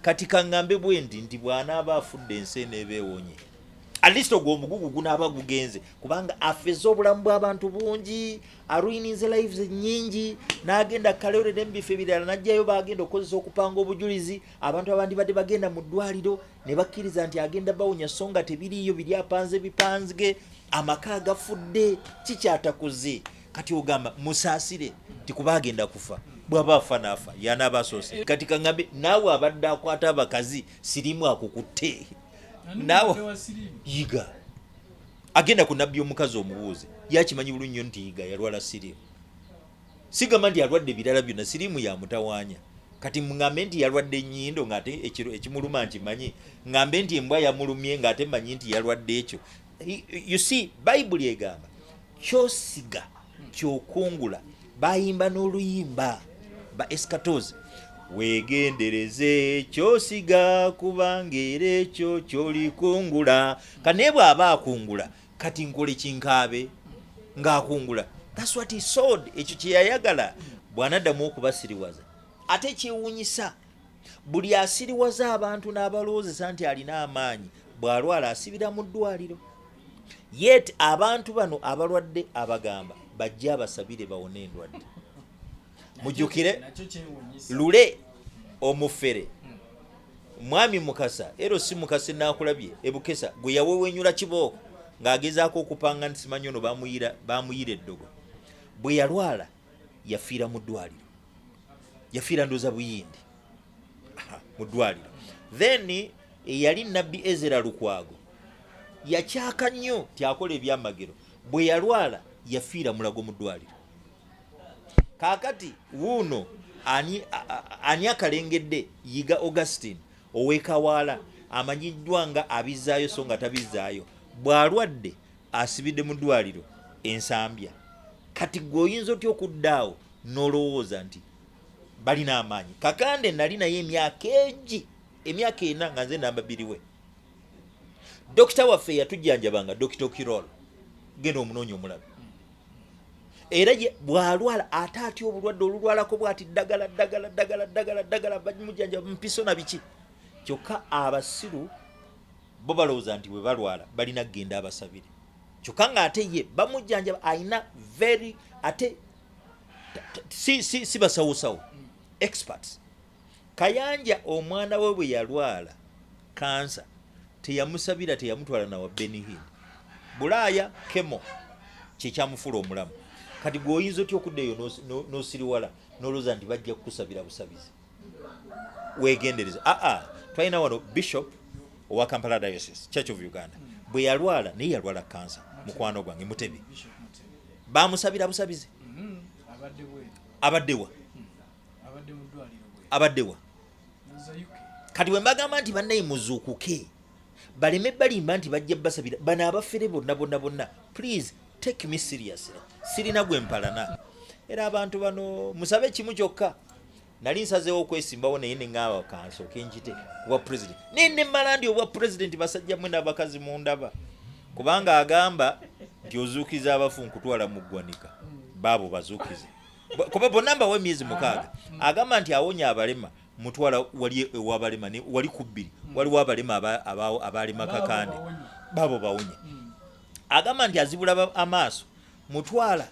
kati kangambe bwendi nti bwana abafudde ensene ebewonye at least ogwo omugugu gunaaba gugenze kubanga afeza obulamu bw'abantu bungi aruininze lives nyingi n'agenda kalorera embife ebirala najjayo bagenda okozesa okupanga obujulizi abantu abandi badde bagenda mu ddwaliro ne bakkiriza nti agenda bawonya so nga tebiriiyo biri apanze bipanzige amaka agafudde kikyatakuze kati ogamba musaasire tikuba agenda kufa bw'aba afa n'afa yanaaba asoose kati kaŋŋambe naawe abadde akwata abakazi sirimu akukutte naawe yiga agenda ku nabbi omukazi omubuuze yakimanyi bulungi nnyo nti yiga yalwala sirimu sigamba nti yalwadde birala byonna sirimu yamutawanya kati ŋŋambe nti yalwadde ennyindo ng'ate ekimuluma nti manyi ŋŋambe nti embwa yamulumye ng'ate manyi nti yalwadde ekyo you see bayibuli egamba kyosiga kyokungula bayimba n'oluyimba ba eskatozi wegendereze kyosiga kubanga era ekyo kyolikungula kane bw'aba akungula kati nkole kinkaabe ng'akungula that's what he sowed ekyo kye yayagala bw'anaddamu okubasiriwaza ate kyewuunyisa buli asiriwaza abantu n'abalowoozesa nti alina amaanyi bw'alwala asibira mu ddwaliro yet abantu bano abalwadde abagamba bajje abasabire bawone endwadde mujjukire lule omufere mwami mukasa ero si mukasa nakulabye ebukesa gwe yawewenyula kibooko ng'agezaako okupanga nti simanyi ono bamuyira eddogo bwe yalwala yafiira mu ddwaliro yafiira ndoza buyindi mu ddwaliro then eyali nabbi Ezera Lukwago yakyaka nnyo tyakola ebyamagero bwe yalwala yafiira mulago mu ddwaliro kakati wuuno ani akalengedde yiga Augustine ow'ekawaala amanyiddwa nga abizaayo so nga tabizaayo bw'alwadde asibidde mu ddwaliro ensambya kati gwe oyinza otya okuddaawo n'olowooza nti balina amaanyi kakande nali naye emyaka ena nga nze namba biriwe dokita waffe yatujjanjabanga Dr. Kirol genda omunoonya omulabe era bw'alwala ate atya obulwadde olulwalako bw'ati ddagala bamujjanjaba mpiso na biki kyokka abasiru bo balowooza nti bwe balwala balina kgenda abasabire kyokka ng'ate ye bamujjanjaba ayina very ate si basawosawo experts kayanja omwana we bwe yalwala kansa teyamusabira teyamutwala nawa Benihin bulaaya kemo kyekyamufuula omulamu kati gweoyinza otya okuddeeyo n'osiriwala n'olowooza nti bajja kukusabira busabizi wegendereza twalina wano bishop owa Kampala Diocese Church of Uganda bwe yalwala naye yalwala kansa mukwano gwange Mutebi bamusabira busabizi abaddewa kati bwe mbagamba nti bannaye muzuukuke baleme balimba nti bajja basabira bano abafere bonna please take me seriously sirina gwe mpalana era abantu bano musabe kimu kyokka nali nsazeewo okwesimbawo naye neŋŋaaba kanso kenjite obwa president nenne malandi obwa president basajja mwe n'abakazi mu ndaba kubanga agamba nti ozuukiza abafu nkutwala mu ggwanika baabo bazuukize kuba bonna mbawo emyezi 6 agamba nti awonya abalema mutwala wali ewabalema wali ku 2 waliwo abalema abalema kakande baabo bawonye agamba nti azibula amaaso mutwala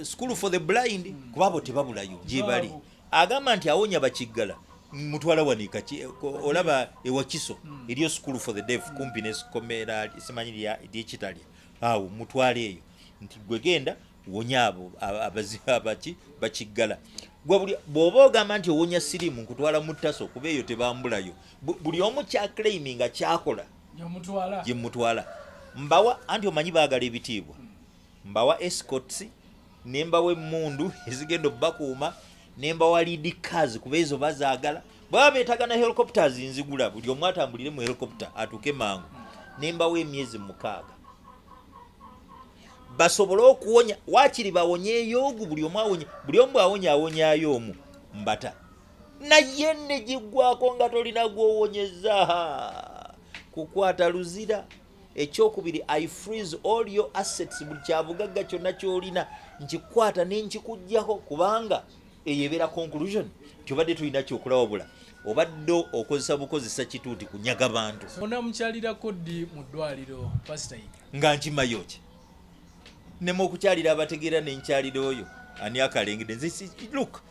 school for the blind kubabo tebabulayo gye bali agamba nti awonya bakiggala mutwala wanika olaba ewakiso eriyo school for the deaf kumpi n'ekomera simanyi ly'ekitali awo mutwala eyo nti gwe genda wonya abo abaki bakiggala bw'oba ogamba nti owonya sirimu nkutwala mu ttaso kuba eyo tebambulayo buli omu kyaclaiminga kyakola gye mutwala mbawa anti omanyi baagala ebitiibwa mbawa escorts nembawa emmundu ezigenda obbakuuma nembawa lead cars kuba ezo bazaagala bwaba beetagana helicopters nzigula buli omu atambulire mu helicopter atuuke mangu nembawa emyezi 6 basobole okuwonya waakiri bawonyeeyo ogu buli omu awonya omu mbata naye ne giggwako nga tolina gw'owonyeza kukwata luzira ekyokubiri I freeze all your assets buli kyabugagga kyonna kyolina nkikwata ne nkikuggyako kubanga eyo ebeera conclusion tyobadde tulina kyokulaba bula obadde okozesa bukozesa kituuti kunyaga bantu. Ona mukyalira koddi mu ddwaliro Pastor Yiga. Nga nkimayo ki? Nemo okukyalira abategeera n'enkyalira oyo ani akalengedde. Look,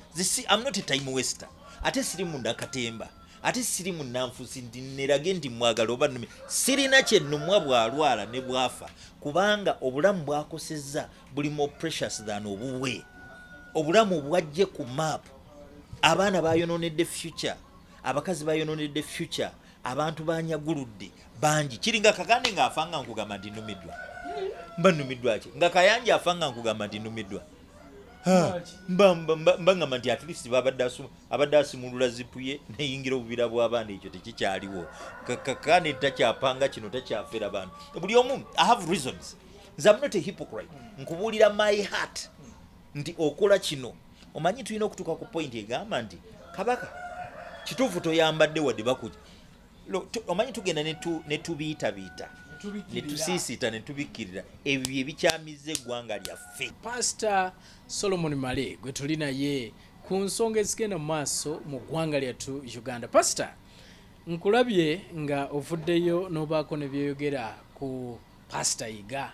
I'm not a time waster. Ate siri mu nakatemba. Ate siri mu nanfusi ndi nerage ndi mwagala oba nnumi. Sirina kye nnumwa bw'alwala ne bwafa. Kubanga obulamu bwakosezza buli more precious than obuwe. Obulamu bwajje ku map. Abaana bayononedde future. Abakazi bayononedde future. Abantu banyaguludde bangi. Kiringa kakande nga afanga nkugamba ndi nnumiddwa. Mba nnumiddwa ki? Nga kayanja afanga nkugamba ndi nnumiddwa. Mba ngamba nti at least abadde asimulula zipu ye neyingira obubira bw'abaana ekyo tekikyaliwo. Kakane takyapanga kino takyafera bantu. Buli omu, I have reasons. Nze I'm not a hypocrite. Nkubuulira my heart nti okola kino. Omanyi tulina okutuuka ku point egamba nti kabaka kituufu toyambadde wadde bakuja. Omanyi tugenda ne tubiitabiita ne tusiisiita ne tubikkirira ebyo ebikyamizza eggwanga lyaffe. Pastor Solomon Male gwe tuli naye ku nsonga ezigenda mu maaso mu ggwanga lyattu Uganda. Pastor, nkulabye nga ovuddeyo n'obaako ne byeyogera ku Pastor Yiga.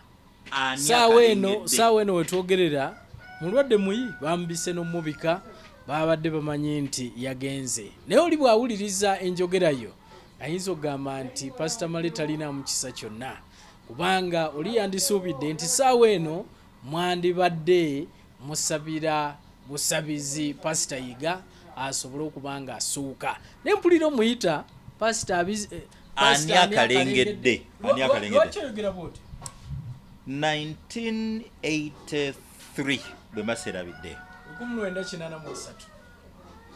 Saawa eno wetwogerera mulwadde muyi bambise n'omubika babadde bamanyi nti yagenze. Naye oli bw'awuliriza enjogerayo ayinza okugamba nti Pastor Male talina mu kisa kyonna kubanga oli yandisuubidde nti saawa eno mwandibadde musabira busabizi Pastor Yiga asobole okubanga asuuka. Ne mpulira omuyita Pastor ani akalengedde. Lwaki oyogera bw'oti? 1983 bwe maserabidde 1983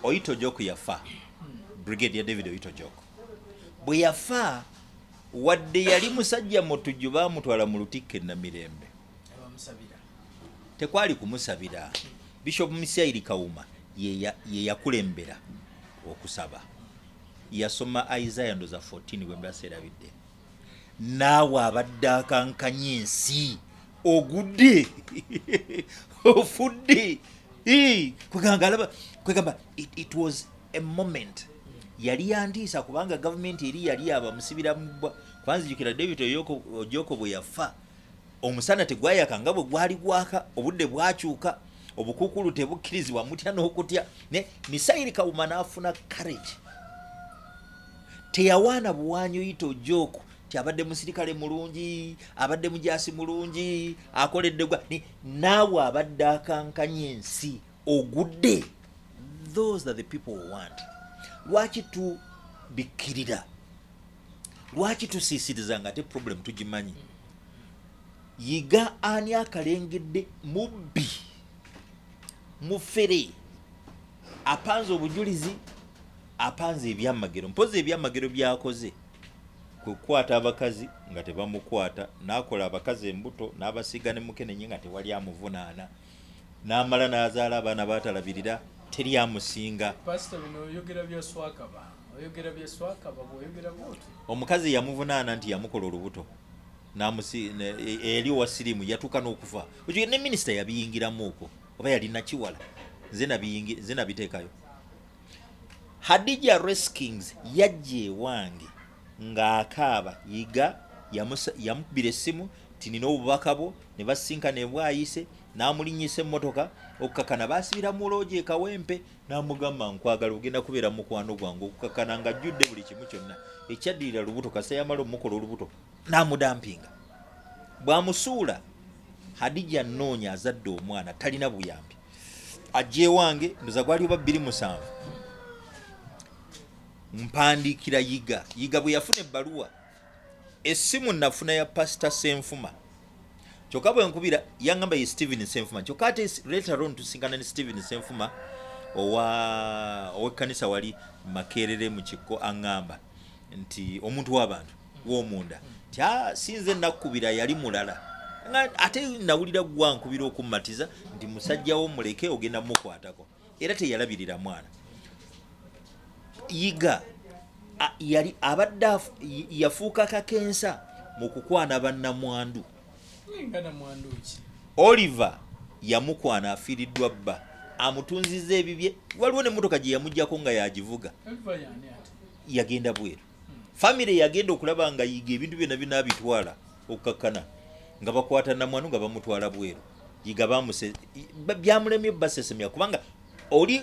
Oyito Joko yafa. Brigadier David Oyito Joko bwe yafa wadde yali musajja mutujju baamutwala mu Lutikko e Namirembe. Tekwali kumusabira. Bishop Misyairi Kawuma ye yakulembera okusaba. Yasoma Isaiah ndoza 14 bwe mbaserabidde. Naawe abadde akankanya ensi ogudde ofudde. Kwegamba it was a moment. Yali yandiisa kubanga government eri yali abamusibira mubwa. Kwanza jukira David Ojoko bwe yafa omusana tegwayaka nga bwe gwali gwaka, obudde bwakyuka, obukukulu tebukkirizibwa mutya n'okutya. Ne Misyairi Kawuma n'afuna courage. Teyawaana buwanyi Oyito Ojoko ti abadde musirikale mulungi, abadde mujaasi mulungi, akoledde gwa naawe abadde akankanya ensi ogudde. Those are the people we want. Lwaki tubikkirira? Lwaki tusiisiriza nga te problem tugimanyi? Yiga ani akalengedde mubbi mufere apanze obujulizi, apanze ebyamagero. Mpozi ebyamagero byakoze kukwata abakazi nga tebamukwata, n'akola abakazi embuto n'abasiga ne mukenenye nga tewali amuvunaana, n'amala n'azaala abaana baatalabirira teri amusinga. Pastor bino oyogera bya swakaba. Oyogera bya swakaba bw'oyogera bw'oti. Omukazi yamuvunaana nti yamukola olubuto. Eri wa Sirimu yatuuka n'okufa. Ne minisita yabiyingiramu okwo oba yali nakiwala. Nze nabiteekayo. Hadija Reskings yajja ewange ng'akaaba. Yiga yamukubira essimu ti nina obubaka bwo, ne basinkana ebwayise, n'amulinnyisa emmotoka okukakana. Baasibira mu loogi e Kawempe n'amugamba nkwagala ogenda kubeera mukwano gwange, okukakana nga ajjudde buli kimu kyonna. Ekyaddirira lubuto kasa yamala omukola olubuto n'amudampinga. Bw'amusuula Hadija nnoonya azadde omwana talina buyambi. Ajja ewange ndoza gwali oba 27. Mpandiikira Yiga bwe yafuna ebbaluwa. Essimu nafuna ya Pastor Senfuma. Kyokka bwe nkubira yangamba ye Stephen Senfuma. Kyokka ate later on tusinkana ne Stephen Senfuma ow'ekkanisa wali Makerere mu Kikko aŋŋamba nti omuntu w'abantu w'omunda nti sinze nakkubira yali mulala. Ate nawulira gwankubira okummatiza nti musajja wo muleke ogenda mukwatako. Era teyalabirira mwana. Yiga yali abadde yafuuka kakensa mu kukwana bannamwandu. Oliver yamukwana afiiriddwa bba amutunziza ebibye waliwo ne motoka gye yamujjako nga yagivuga yagenda bweru family yagenda okulaba nga yiga ebintu byonna binabitwala okukakkana nga bakwata namwanu nga bamutwala bweru yiga byamulemye basesemya kubanga oli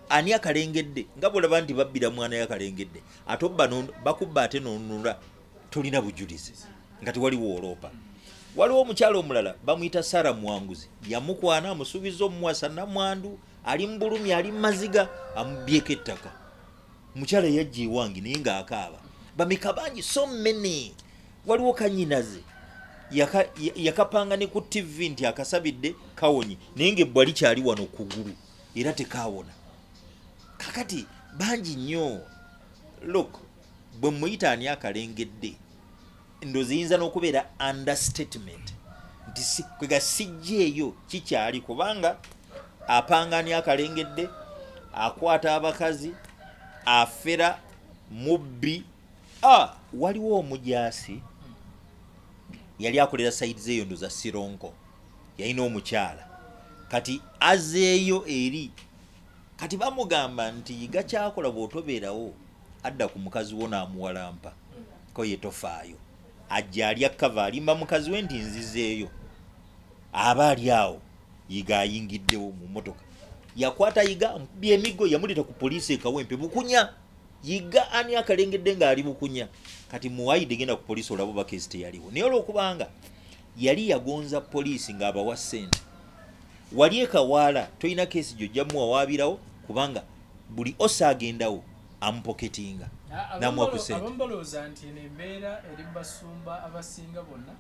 ani akalengedde nga bwolaba nti babbira mwana yakalengedde ate bakubba ate nonunula tulina bujulizi nga tewaliwo oloopa. Waliwo omukyalo omulala bamuyita Sara Mwanguzi yamukwana amusuubiza omuwasa namwandu ali mbulumi ali maziga amubyeko ettaka mukyala yajja ewange naye ng'akaaba bameka bangi so many. Waliwo kanyinaze yakapanga ne ku TV nti akasabidde kawonye naye ng'ebbwa likyali wano kugulu era tekawona. Kakati bangi nnyo. Look, bwe muyita ani akalengedde ndozi yinza n'okubeera understatement nti kwega sijjeeyo kikyali kubanga apanga ani akalengedde akwata abakazi afera mubbi. Waliwo omujaasi yali akolera sayidi zeeyo ndo za Sironko yalina omukyala kati azeeyo eri kati bamugamba nti yiga kyakola bw'otobeerawo adda ku mukazi wo n'amuwalampa ko ye tofaayo ajja alya kava alimba mukazi we nti nzizeeyo aba ali awo yiga ayingiddewo mu motoka yakwata yiga byemigo yamuleeta ku poliisi ekawempe bukunya yiga ani akalengedde ng'ali bukunya kati muwayide genda ku poliisi olabo bakesi teyaliwo naye olwokubanga yali yagonza poliisi ng'abawa ssente wali ekawaala tolina keesi gyojja muwawaabirawo kubanga buli osa agendawo amupoketinga namuwa ku ssente. Abambalooza nti eno embeera eri basumba abasinga bonna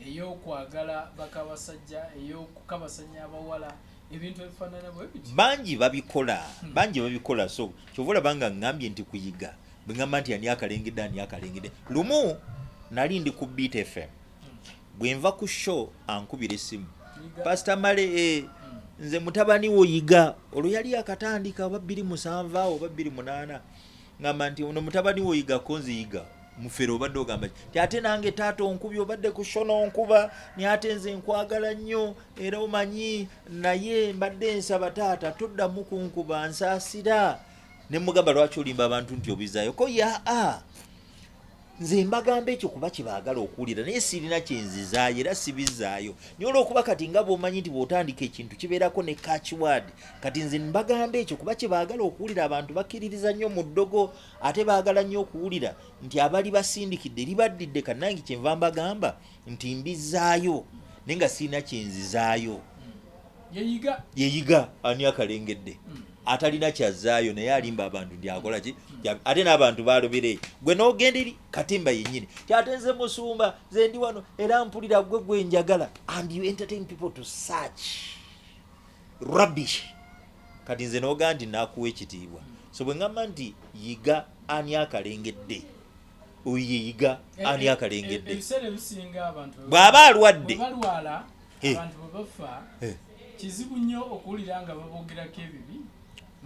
ey'okwagala bakabasajja ey'okukabasanya abawala ebintu ebifaanana bwe biti bangi babikola so kyova olabanga ngambye nti kuyiga bwe ngamba nti ani akalengedde lumu nali ndi ku Beat FM bwe nva ku show ankubira essimu Pastor Male nze mutabani wo yiga olwo yali akatandika oba 2007 oba 2008 ngamba nti ono mutabani wo yiga konzi yiga mufere obadde ogamba nti ate nange taata onkubi obadde ku show n'onkuba ni ate nze nkwagala nnyo era omanyi naye mbadde nsaba taata toddamu kunkuba nsaasira ne mugamba lwaki olimba abantu nti obizaayo ko nze mbagamba ekyo kuba kibaagala okuwulira naye sirina kyenzizaayo era sibizaayo naye olw'okuba kati nga bw'omanyi nti bw'otandika ekintu kibeerako ne catchword kati nze mbagamba ekyo kuba kibaagala okuwulira abantu bakkiririza nnyo mu ddogo ate baagala nnyo okuwulira nti abali basindikidde libaddidde kannange kyenva mbagamba nti mbizaayo naye nga sirina kyenzizaayo yeyiga ani akalengedde atalina kyazaayo naye alimba abantu ndi akola ki ate n'abantu balobere gwe n'ogenda eri katimba yennyini kyate nze musumba nze ndi wano era mpulira gwe njagala and you entertain people to search rubbish kati nze n'ogaa nti naakuwa ekitiibwa so bwe ngamba nti yiga ani akalengedde oyo yiga ani akalengedde ebiseera ebisinga abantu bw'aba alwadde balwala abantu bwe bafa kizibu nnyo okuwulira nga babogerako ebibi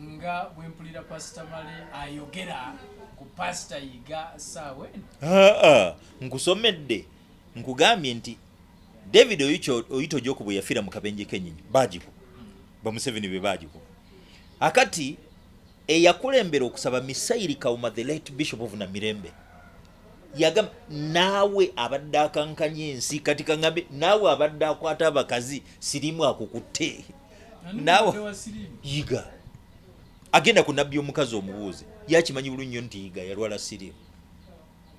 nga bwempulira Pastor Male ayogera ku Pastor Yiga saawe nkusomedde nkugambye nti David oyito joko bwe yafiira mu kabenje kenyinyi bajiku ba Museveni be bajiku akati eyakulembera okusaba Misairi Kauma the late Bishop of Namirembe yagam naawe abadde akankanye ensi kati kangambe naawe abadde akwata abakazi Sirimu akukutte naawe yiga agenda ku Nabi omukazi omubuuze yakimanyi bulungi nnyo nti yiga yalwala Sirimu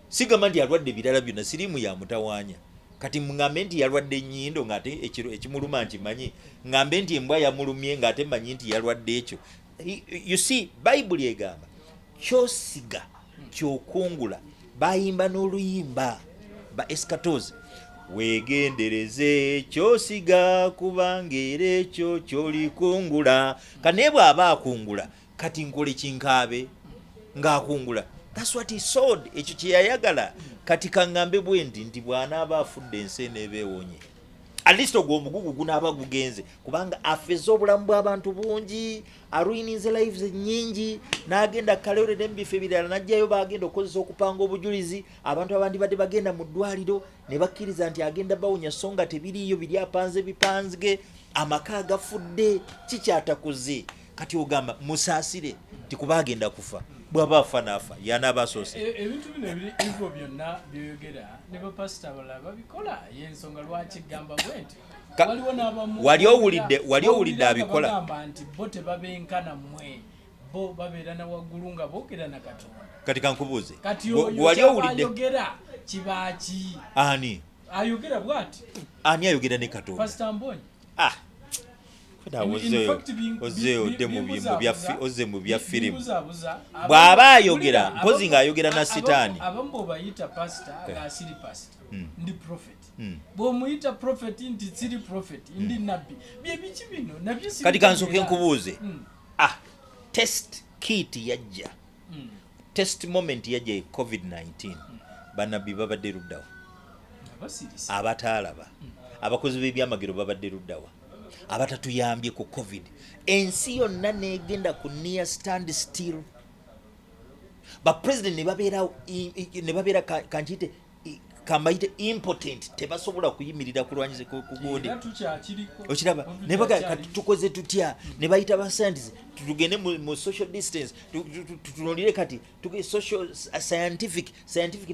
sigamba nti yalwadde birala byonna Sirimu yamutawanya kati ngambe nti yalwadde nnyindo ng'ate ekimuluma nti manyi ngambe nti embwa yamulumye ng'ate manyi nti yalwadde ekyo. You see Bible egamba kyosiga kyokungula bayimba n'oluyimba ba eskatozi wegendereze kyosiga kubanga era ekyo kyolikungula kane bw'aba akungula kati nkole kinkaabe ng'akungula. That's what he sowed. Ekyo kye yayagala kati kaŋŋambe bwe nti bw'anaaba afudde ensi eneebeewonye at least ogwo omugugu gunaaba gugenze kubanga afeza obulamu bw'abantu bungi aruininze lives nyingi n'agenda kaleolera embife ebirala najjayo bagenda okukozesa okupanga obujulizi abantu abandi badde bagenda mu ddwaliro ne bakkiriza nti agenda bawonya so nga tebiriiyo biri apanze bipanzige amaka agafudde kikyatakuze kati ogamba musaasire tikuba agenda kufa bw'aba afa n'afa y'anaaba asoose ebintu bino ebirivo byonna byoyogera ne bapasita abalala babikola y'ensonga lwaki gamba bwenti wali owulidde abikola bagamba nti bo tebabenkana mmwe bo babeera na waggulu nga boogera na Katonda kati kankubuuze kati wali owulidde kibaaki ani ayogera bw'ati ani ayogera ne Katonda pasita Mbonyi oze mu bya firimu bw'aba ayogera mpozi ng'ayogera na sitaani abamu bayita pasita ng'asiri pasita ndi prophet bw'omuyita prophet nti siri prophet ndi nabbi bye biki bino nabyo kati kansooke nkubuuze test kit yajja test moment yajja covid-19 bannabbi babadde luddawa abataalaba abakozi b'ebyamagero babadde luddawa abatatuyambye ku covid ensi yonna negenda ku near stand still bapresident ne babeera kankiyite kambayite impotent tebasobola kuyimirira kulwanyiza kugundi okiraba ne baga tukoze tutya ne bayita ba scientists tugende mu social distance tunolire kati tuge social scientific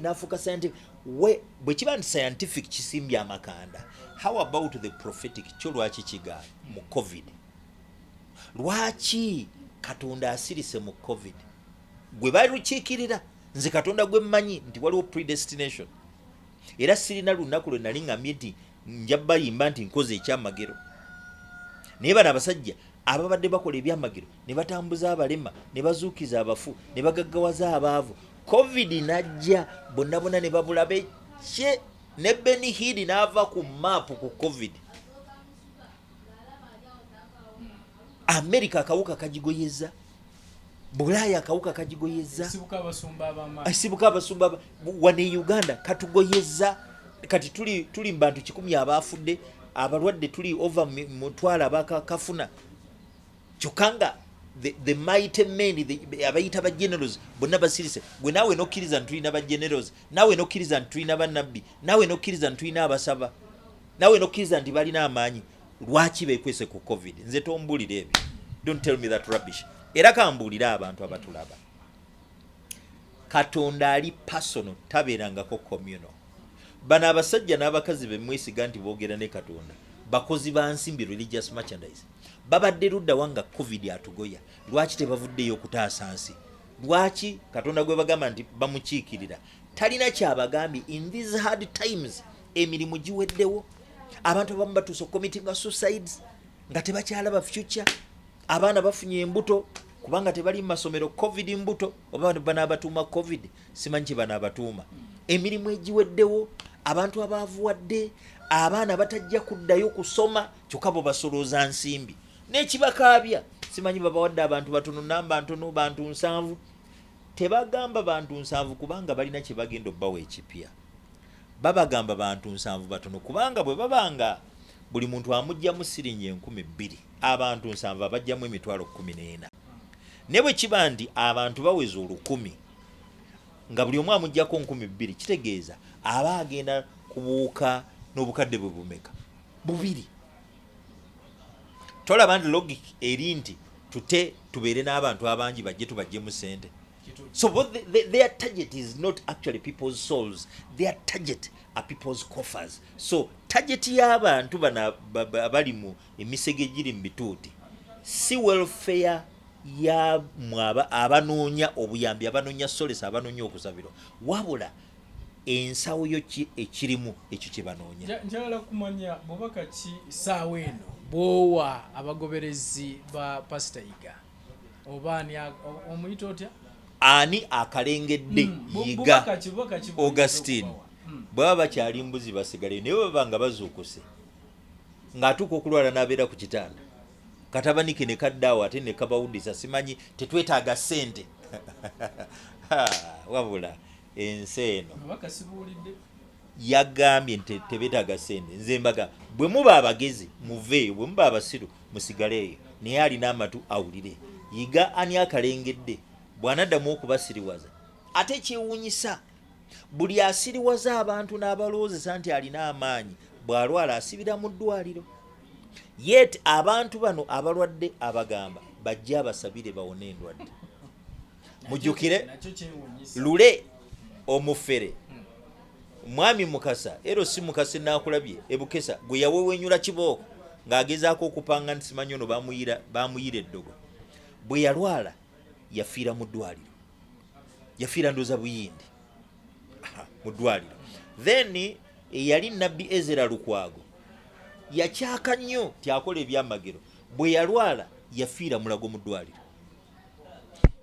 n'afuuka scientific we bwe kiba nti scientific kisimbye amakanda. How about the prophetic? Kyo lwaki kiga mu covid lwaki Katonda asirise mu covid gwe bali lukiikirira nze Katonda gwe mmanyi nti waliwo predestination era sirina lunaku lwe nali ngambye nti njabba yimba nti nkoze ekyamagero naye bano abasajja ababadde bakola ebyamagero ne batambuza abalema ne bazuukiza abafu ne bagaggawaza abaavu covid najja bonna ne babula bekye ne Benny Hill n'ava ku map ku covid America akawuka kagigoyeza Bulaya akawuka kagigoyeza asibuka abasumba wane Uganda katugoyeza kati tuli mbantu 10 abafudde abalwadde tuli over mutwala abakafuna kyokanga the mighty men abayita ba generals bonna basirise gwe nawe nokkiriza ntulina ba generals nawe nokkiriza ntulina ba nabbi nawe nokkiriza ntulina abasaba nawe nokkiriza nti balina amaanyi lwaki bekwese ku covid nze tombulira ebyo don't tell me that rubbish era kambulira abantu abatulaba Katonda ali personal tabeerangako communal bano abasajja n'abakazi bemwesiga nti boogera ne Katonda bakozi ba nsimbi religious merchandise babadde ludda wanga covid atugoya lwaki tebavuddeyo okutaasa nsi lwaki Katonda gwe bagamba nti bamukiikirira talina kyabagambye in these hard times emirimu giweddewo abantu abamu batuuse committing suicides nga tebakyalaba future abaana bafunye embuto kubanga tebali mu masomero covid mbuto oba bana abatuuma covid simanyi kye bana abatuuma emirimu egiweddewo abantu abaavuwadde abaana batajja kuddayo kusoma kyokka bo basolooza nsimbi n'ekibakaabya simanyi babawadde abantu batono namba ntono bantu 7 tebagamba bantu 7 kubanga balina kye bagenda obbawa ekipya babagamba bantu 7 batono kubanga bwe babanga buli muntu amugjamu siringi 2,000 abantu 7 abajjamu emitwalo 14 ne bwe kiba nti abantu baweza 10,000 nga buli omu amuggyako 2,000 kitegeeza aba agenda kubuuka n'obukadde bwe bumeka 2 tolaba nti logic eri nti tubeere n'abantu abangi bajje tubajjemu sente. So their target is not actually people's souls. Their target are people's coffers. So target y'abantu bana abali mu emisege giri mu bituuti si welfare ya mwaba abanoonya obuyambi abanoonya solace abanoonya okusabirwa wabula ensawo yo ekirimu ekyo kye banoonya. Njagala kumanya bobaka ki saawa eno bwowa abagoberezi ba pastor yiga obaani omuyita otya ani akalengedde yiga Augustine bwaba bakyali mbuzi basigale naye babanga bazuukuse ng'atuuka okulwala n'abeera ku kitanda katabanike ne kaddaawo ate ne kabawuddisa simanyi tetwetaaga ssente wabula ensi eno yagambye nti tebetaaga sente. Nze mbaga bwe muba abagezi muveeyo, bwe muba abasiru musigaleeyo, naye alina amatu awulire. Yiga ani akalengedde bw'anaddamu okubasiriwaza. Ate kyewuunyisa buli asiriwaza abantu n'abalowoozesa nti alina amaanyi bw'alwala asibira mu ddwaliro. Yet abantu bano abalwadde abagamba bajje abasabire bawone endwadde. Mujjukire lule omufere mwami Mukasa ero si Mukasa nakulabye ebukesa gwe yawewenyula kibooko ng'agezaako okupanga nti simanyi ono bamuyira eddogo. Bwe yalwala yafiira mu ddwaliro, yafiira ndoza buyindi mu ddwaliro. Then eyali Nabi Ezera Lukwago yakyaka nnyo tyakola ebyamagero. Bwe yalwala yafiira mulago mu ddwaliro.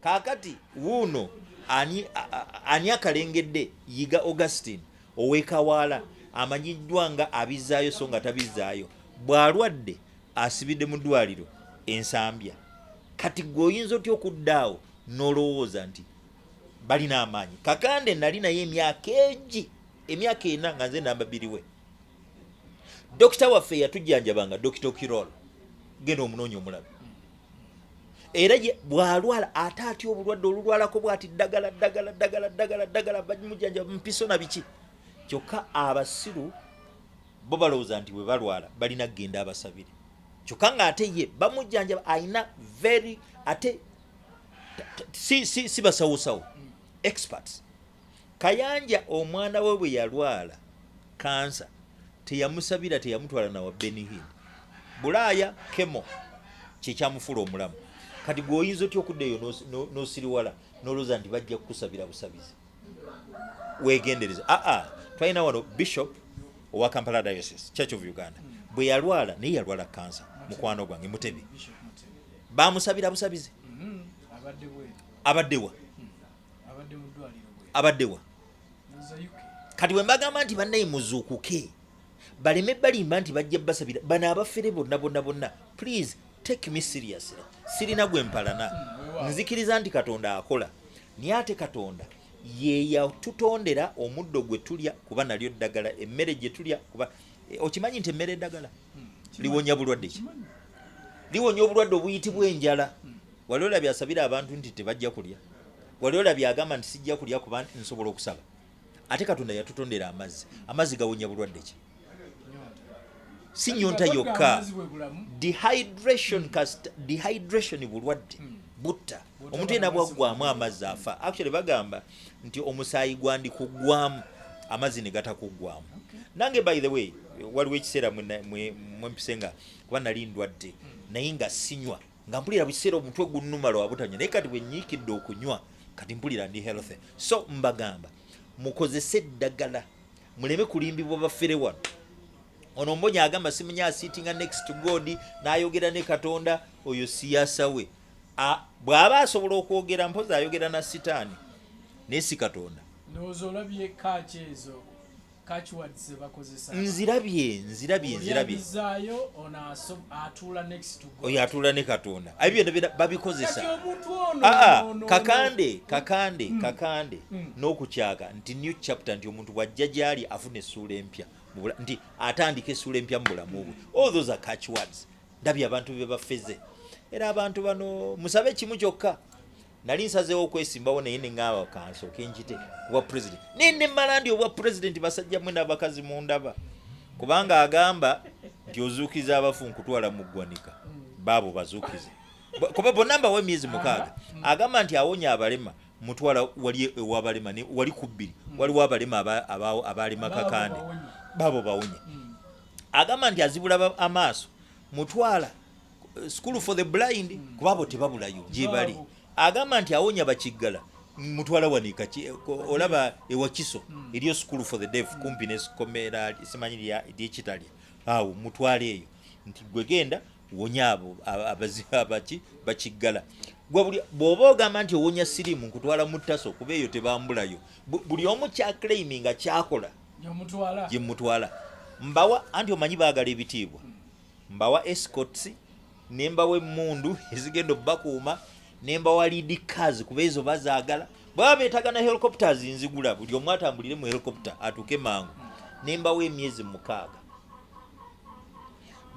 Kaakati wuuno ani akalengedde Yiga Augustine ow'Ekawaala amanyiddwa nga abizaayo so nga tabizaayo, bw'alwadde asibidde mu ddwaliro ensambya. Kati gwe oyinza otya okuddaawo n'olowooza nti balina amaanyi? Kakande nali naye emyaka ena nga nze namba 2 we. Dokita waffe yatujjanjabanga Dokita Kirol genda omunoonya omulabe. Era bw'alwala ate atya obulwadde olulwalako bw'ati ddagala bamujjanjaba mpiso na biki. Kyokka abasiru bo balowooza nti bwe balwala balina kgenda abasabire. Kyokka ng'ate ye bamujjanjaba ayina ate si basawosawo experts. Kayanja omwana we bwe yalwala kansa teyamusabira, teyamutwala nawa Benihin. Bulaaya kemo kyekyamufuula omulamu. Kati gwoyinza otya okuddeeyo n'osiriwala n'olowooza nti bajja kukusabira busabizi? Weegendereza. Twalina wano Bishop owa Kampala Diocese Church of Uganda bwe yalwala, naye yalwala kansa, mukwano gwange Mutebi, bamusabira busabizi. Abaddewa kati bwe mbagamba nti bannaye muzuukuke baleme balimba nti bajja basabira bano abafere bonna. Please take me seriously. Sirina gwe mpalana, nzikiriza nti Katonda akola, naye ate Katonda ye yatutondera omuddo gwe tulya kuba nalyo ddagala, emmere gye tulya kuba okimanyi nti emmere eddagala liwonya bulwadde ki? Liwonya obulwadde obuyitibwa enjala. Wali olabye asabira abantu nti tebajja kulya? Wali olabye agamba nti sijja kulya kuba nsobola okusaba? Ate Katonda yatutondera amazzi gawonya bulwadde ki? Si nyonta yokka. Dehydration bulwadde butta. Omuntu yena bwaggwamu amazzi afa. Actually bagamba nti omusaayi gwandikuggwamu amazzi ne gatakuggwamu. Nange by the way waliwo ekiseera mwempisenga kuba nali ndwadde naye nga sinywa nga mpulira bukiseera omutwe gunnumala wabutanywa, naye kati bwe nyiikidde okunywa kati mpulira ndi healthy. So mbagamba mukozese eddagala muleme kulimbibwa bafere wano. Ono mbonya agamba simunya sitting next to God n'ayogera ne Katonda, oyo siyasa we. Bw'aba asobola okwogera mpozi ayogera na sitaani naye si Katonda. N'ozolabye kachezo catchwords bakozesa. Nzirabye. Bizaayo ona atula next to God. Oyo atula ne Katonda. Ebyo babikozesa. Kakande n'okukyaka nti new chapter nti omuntu bw'ajja gyali afune essuula empya. Nti atandika essuula empya mu bulamu bwe. All those are catchwords. Ndabye abantu be bafeze. Era abantu bano musabe kimu kyokka. Nali nsazeewo okwesimbawo naye ne ng'aba kanso kenjite wa president. Nenne malandi obwa president basajja mwe n'abakazi mu ndaba. Kubanga agamba nti ozuukiza abafu nkutwala mu ggwanika. Baabo bazuukize. Kuba bonna mbawa emyezi 6. Agamba nti awonya abalema mutwala wali ewabalema ne wali ku 2. Waliwo abalema abalema kakande. Baabo bawonye. Agamba nti azibula amaaso mutwala school for the blind kubabo tebabulayo gye bali. Agamba nti awonya bakiggala mutwala wanika olaba ewakiso eriyo school for the deaf kumpi ne komera simanyi ya digital awo mutwale eyo nti gwe genda wonya abo abazi bakiggala. Gwe bw'oba ogamba nti owonya Sirimu nkutwala mu Taso kuba eyo tebambulayo. Buli omu kya claiming kyakola gye mutwala. Mbawa anti omanyi baagala ebitiibwa. Mbawa escorts nembawa emmundu ezigenda bakuuma nembawa lead cars kuba ezo bazaagala. Bwaba beetagana helicopters nzigula buli omu atambulire mu helicopter atuuke mangu. nembawo emyezi 6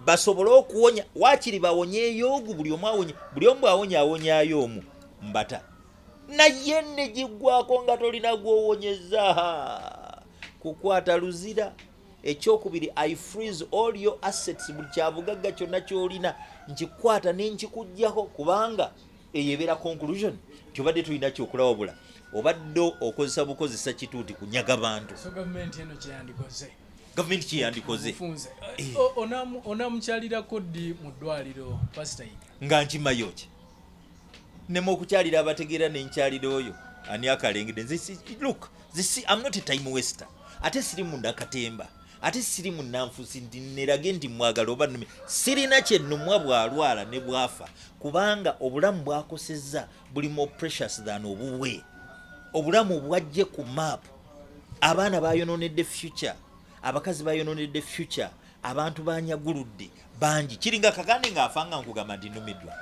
basobole okuwonya wakiri bawonyeeyo ogu buli omu awonyayo omu mbata naye negigwako nga tolina gwowonyeza kukwata luzira. Ekyokubiri, I freeze all your assets, buli kyabugagga kyonna kyolina nkikwata nenkikuggyako kubanga eyo ebeera conclusion tyobadde tulina kyokulaba bula obadde okozesa bukozesa kituuti kunyaga bantu. So gavumenti eno kyeyandikoze. Gavumenti kyeyandikoze. Onamukyalirako ddi mu ddwaliro Pastor Yiga? Nga nkimayo ki? Nemu okukyalira abategeera nenkyalira oyo ani akalengedde. Look, I'm not a time waster. Ate siri mu ndakatemba. Ate siri mu nanfusi ndi nerage ndi mwagala oba nnumi. Sirina kyennumwa bwalwala ne bwafa kubanga obulamu bwakosezza buli more precious than obuwe. Obulamu obwajje ku map. Abaana bayononedde future. Abakazi bayononedde future. Abantu banyaguludde bangi. Kiringa kakandi nga afanga nkugamba ndi nnumiddwa.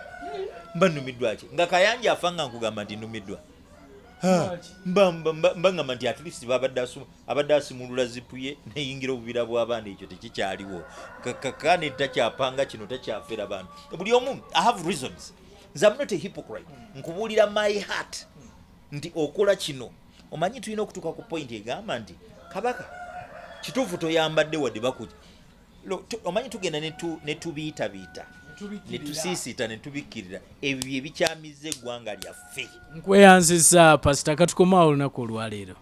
Mba nnumiddwa ki? Nga kayanja afanga nkugamba ndi nnumiddwa. Mbangamba nti at least abadde asimulula zipu ye neyingira obubira bw'abaana ekyo tekikyaliwo. Kakane takyapanga kino takyafera bantu. Buli omu I have reasons. Nze I'm not a hypocrite. Nkubuulira my heart nti okola kino. Omanyi tulina okutuuka ku point egamba nti kabaka kituufu toyambadde wadde bakuja. Omanyi tugenda ne tubiitabiita ne tusiisiita ne tubikkirira ebyo ebikyamizza eggwanga lyaffe. Nkweyanzizza Pastor, katukomawo olunaku olwaleero.